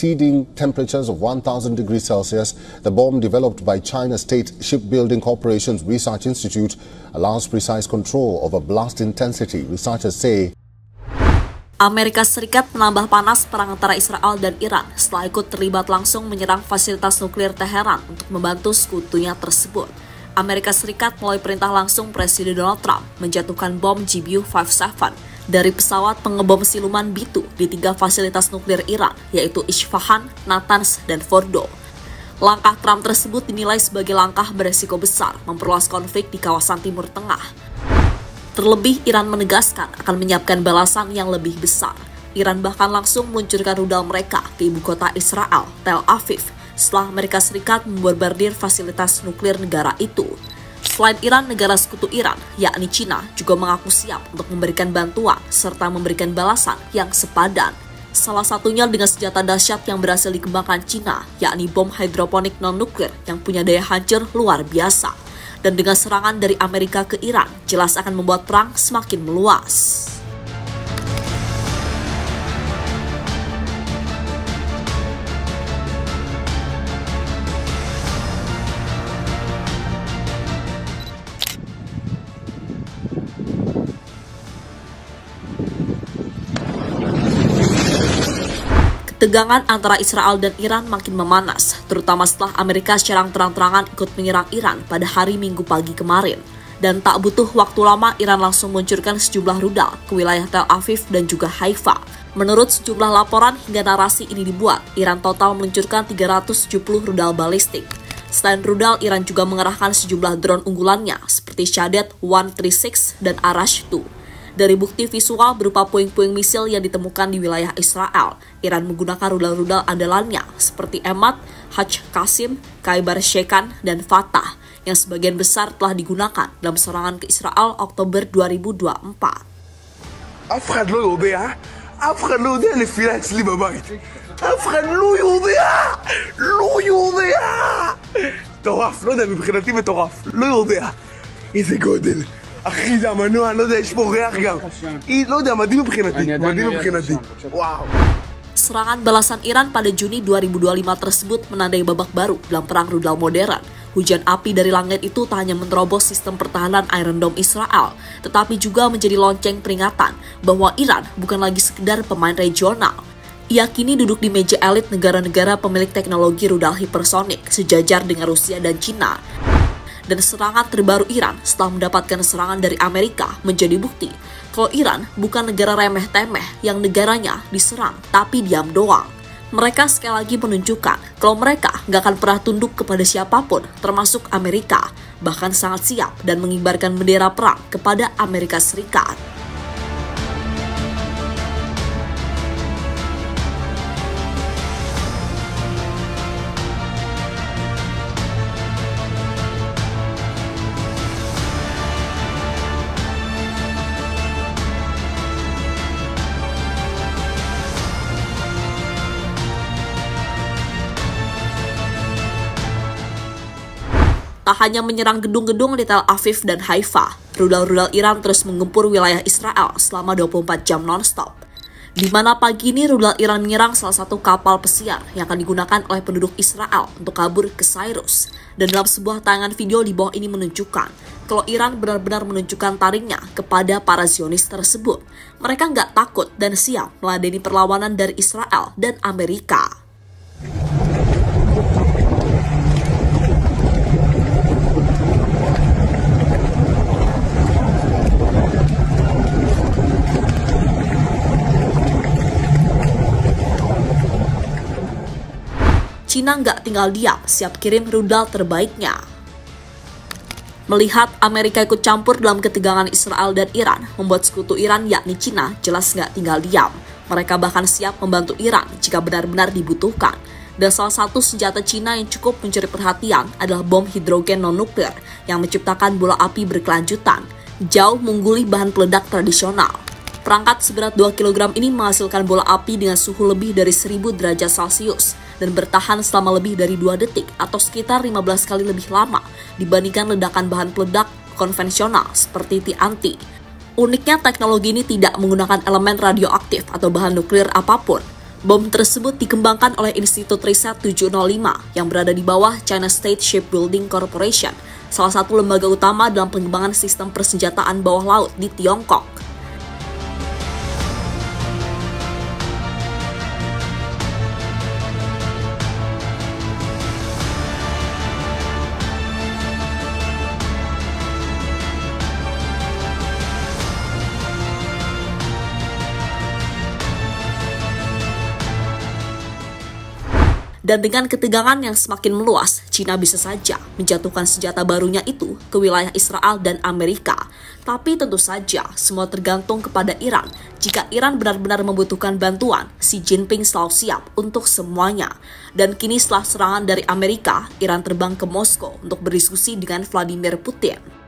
exceeding temperatures of 1,000 degrees Celsius. The bomb, developed by China State Shipbuilding Corporation's Research Institute, allows precise control over blast intensity. Researchers say Amerika Serikat menambah panas perang antara Israel dan Iran setelah ikut terlibat langsung menyerang fasilitas nuklir Teheran untuk membantu sekutunya tersebut. Amerika Serikat melalui perintah langsung Presiden Donald Trump menjatuhkan bom GBU-57 dari pesawat pengebom siluman B-2 di 3 fasilitas nuklir Iran, yaitu Isfahan, Natanz, dan Fordo. Langkah Trump tersebut dinilai sebagai langkah beresiko besar memperluas konflik di kawasan Timur Tengah. Terlebih, Iran menegaskan akan menyiapkan balasan yang lebih besar. Iran bahkan langsung meluncurkan rudal mereka ke ibu kota Israel, Tel Aviv, setelah Amerika Serikat membombardir fasilitas nuklir negara itu. Selain Iran, negara sekutu Iran, yakni China, juga mengaku siap untuk memberikan bantuan serta memberikan balasan yang sepadan. Salah satunya dengan senjata dahsyat yang berhasil dikembangkan China, yakni bom hidroponik non-nuklir yang punya daya hancur luar biasa. Dan dengan serangan dari Amerika ke Iran, jelas akan membuat perang semakin meluas. Ketegangan antara Israel dan Iran makin memanas, terutama setelah Amerika secara terang-terangan ikut menyerang Iran pada hari Minggu pagi kemarin. Dan tak butuh waktu lama, Iran langsung meluncurkan sejumlah rudal ke wilayah Tel Aviv dan juga Haifa. Menurut sejumlah laporan hingga narasi ini dibuat, Iran total meluncurkan 370 rudal balistik. Selain rudal, Iran juga mengerahkan sejumlah drone unggulannya seperti Shahed 136 dan Arash 2. Dari bukti visual berupa puing-puing misil yang ditemukan di wilayah Israel, Iran menggunakan rudal-rudal andalannya seperti Emad, Haj Qasim, Khaibar Shekan, dan Fatah, yang sebagian besar telah digunakan dalam serangan ke Israel Oktober 2024. אף אחד לא יודע, אף אחד לא יודע נפילה אצלי בבית. אף אחד לא יודע. מטורף, לא יודע, מבחינתי מטורף. לא יודע. איזה גודל. אחי, זה המנוע, לא יודע, יש פה ריח גם. לא יודע, מדהים מבחינתי. וואו. Serangan balasan Iran pada Juni 2025 tersebut menandai babak baru dalam perang rudal modern. Hujan api dari langit itu tak hanya menerobos sistem pertahanan Iron Dome Israel, tetapi juga menjadi lonceng peringatan bahwa Iran bukan lagi sekedar pemain regional. Ia kini duduk di meja elit negara-negara pemilik teknologi rudal hipersonik sejajar dengan Rusia dan China. Dan serangan terbaru Iran setelah mendapatkan serangan dari Amerika menjadi bukti kalau Iran bukan negara remeh-temeh yang negaranya diserang tapi diam doang. Mereka sekali lagi menunjukkan kalau mereka nggak akan pernah tunduk kepada siapapun termasuk Amerika, bahkan sangat siap dan mengibarkan bendera perang kepada Amerika Serikat. Tak hanya menyerang gedung-gedung di Tel Aviv dan Haifa, rudal-rudal Iran terus menggempur wilayah Israel selama 24 jam non-stop. Di mana pagi ini rudal Iran menyerang salah satu kapal pesiar yang akan digunakan oleh penduduk Israel untuk kabur ke Cyrus. Dan dalam sebuah tayangan video di bawah ini menunjukkan kalau Iran benar-benar menunjukkan taringnya kepada para Zionis tersebut. Mereka nggak takut dan siap meladeni perlawanan dari Israel dan Amerika. China nggak tinggal diam, siap kirim rudal terbaiknya. Melihat Amerika ikut campur dalam ketegangan Israel dan Iran, membuat sekutu Iran yakni China jelas nggak tinggal diam. Mereka bahkan siap membantu Iran jika benar-benar dibutuhkan. Dan salah satu senjata China yang cukup mencuri perhatian adalah bom hidrogen non-nuklir yang menciptakan bola api berkelanjutan, jauh mengungguli bahan peledak tradisional. Perangkat seberat 2 kg ini menghasilkan bola api dengan suhu lebih dari 1000 derajat Celcius dan bertahan selama lebih dari 2 detik atau sekitar 15 kali lebih lama dibandingkan ledakan bahan peledak konvensional seperti TNT. Uniknya teknologi ini tidak menggunakan elemen radioaktif atau bahan nuklir apapun. Bom tersebut dikembangkan oleh Institut Riset 705 yang berada di bawah China State Shipbuilding Corporation, salah satu lembaga utama dalam pengembangan sistem persenjataan bawah laut di Tiongkok. Dan dengan ketegangan yang semakin meluas, China bisa saja menjatuhkan senjata barunya itu ke wilayah Israel dan Amerika. Tapi tentu saja semua tergantung kepada Iran. Jika Iran benar-benar membutuhkan bantuan, Xi Jinping selalu siap untuk semuanya. Dan kini setelah serangan dari Amerika, Iran terbang ke Moskow untuk berdiskusi dengan Vladimir Putin.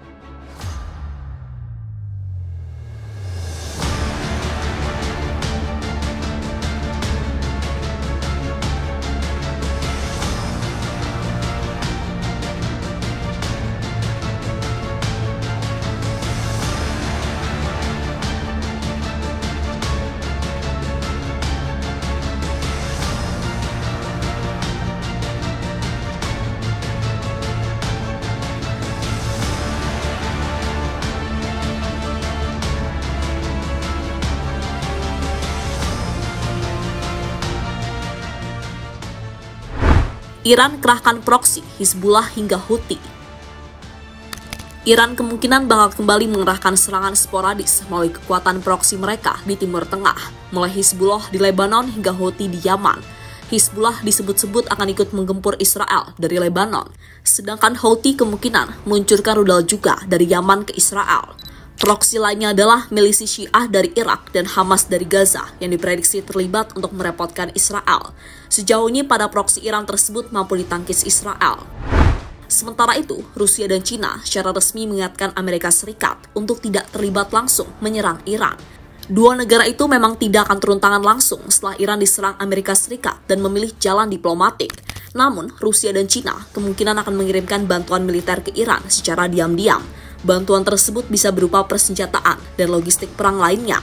Iran kerahkan proksi Hizbullah hingga Houthi. Iran kemungkinan bakal kembali mengerahkan serangan sporadis melalui kekuatan proksi mereka di Timur Tengah, mulai Hizbullah di Lebanon hingga Houthi di Yaman. Hizbullah disebut-sebut akan ikut menggempur Israel dari Lebanon, sedangkan Houthi kemungkinan meluncurkan rudal juga dari Yaman ke Israel. Proksi lainnya adalah milisi Syiah dari Irak dan Hamas dari Gaza yang diprediksi terlibat untuk merepotkan Israel. Sejauh ini pada proksi Iran tersebut mampu ditangkis Israel. Sementara itu, Rusia dan China secara resmi mengingatkan Amerika Serikat untuk tidak terlibat langsung menyerang Iran. Dua negara itu memang tidak akan turun tangan langsung setelah Iran diserang Amerika Serikat dan memilih jalan diplomatik. Namun, Rusia dan China kemungkinan akan mengirimkan bantuan militer ke Iran secara diam-diam. Bantuan tersebut bisa berupa persenjataan dan logistik perang lainnya.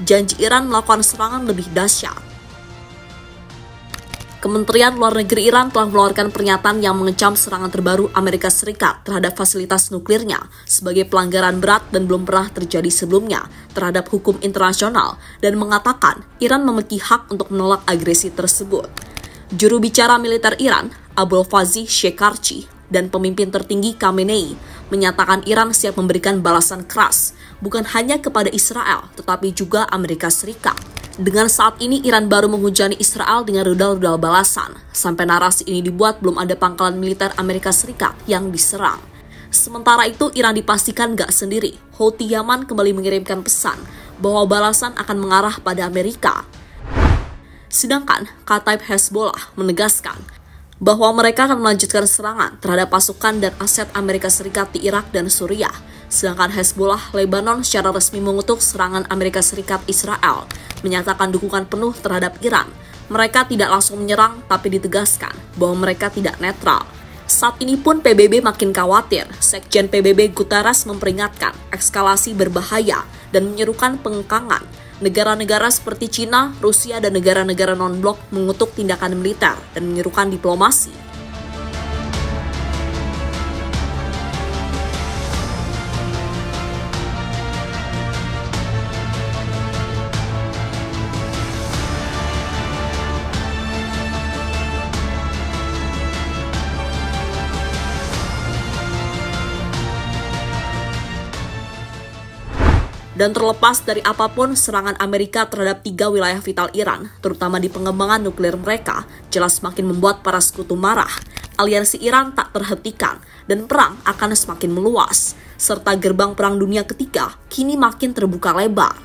Janji Iran melakukan serangan lebih dahsyat. Kementerian Luar Negeri Iran telah mengeluarkan pernyataan yang mengecam serangan terbaru Amerika Serikat terhadap fasilitas nuklirnya sebagai pelanggaran berat dan belum pernah terjadi sebelumnya terhadap hukum internasional dan mengatakan Iran memiliki hak untuk menolak agresi tersebut. Juru bicara militer Iran, Abolfazl Shekarchi, dan pemimpin tertinggi Khamenei menyatakan Iran siap memberikan balasan keras, bukan hanya kepada Israel, tetapi juga Amerika Serikat. Dengan saat ini Iran baru menghujani Israel dengan rudal-rudal balasan. Sampai narasi ini dibuat, belum ada pangkalan militer Amerika Serikat yang diserang. Sementara itu, Iran dipastikan gak sendiri. Houthi Yaman kembali mengirimkan pesan bahwa balasan akan mengarah pada Amerika. Sedangkan Kataib Hezbollah menegaskan bahwa mereka akan melanjutkan serangan terhadap pasukan dan aset Amerika Serikat di Irak dan Suriah. Sedangkan Hezbollah Lebanon secara resmi mengutuk serangan Amerika Serikat Israel, menyatakan dukungan penuh terhadap Iran. Mereka tidak langsung menyerang, tapi ditegaskan bahwa mereka tidak netral. Saat ini pun PBB makin khawatir. Sekjen PBB Guterres memperingatkan eskalasi berbahaya dan menyerukan pengengkangan. Negara-negara seperti China, Rusia, dan negara-negara non-blok mengutuk tindakan militer dan menyerukan diplomasi. Dan terlepas dari apapun, serangan Amerika terhadap 3 wilayah vital Iran, terutama di pengembangan nuklir mereka, jelas semakin membuat para sekutu marah. aliansi Iran tak terhentikan dan perang akan semakin meluas, serta gerbang Perang Dunia Ketiga kini makin terbuka lebar.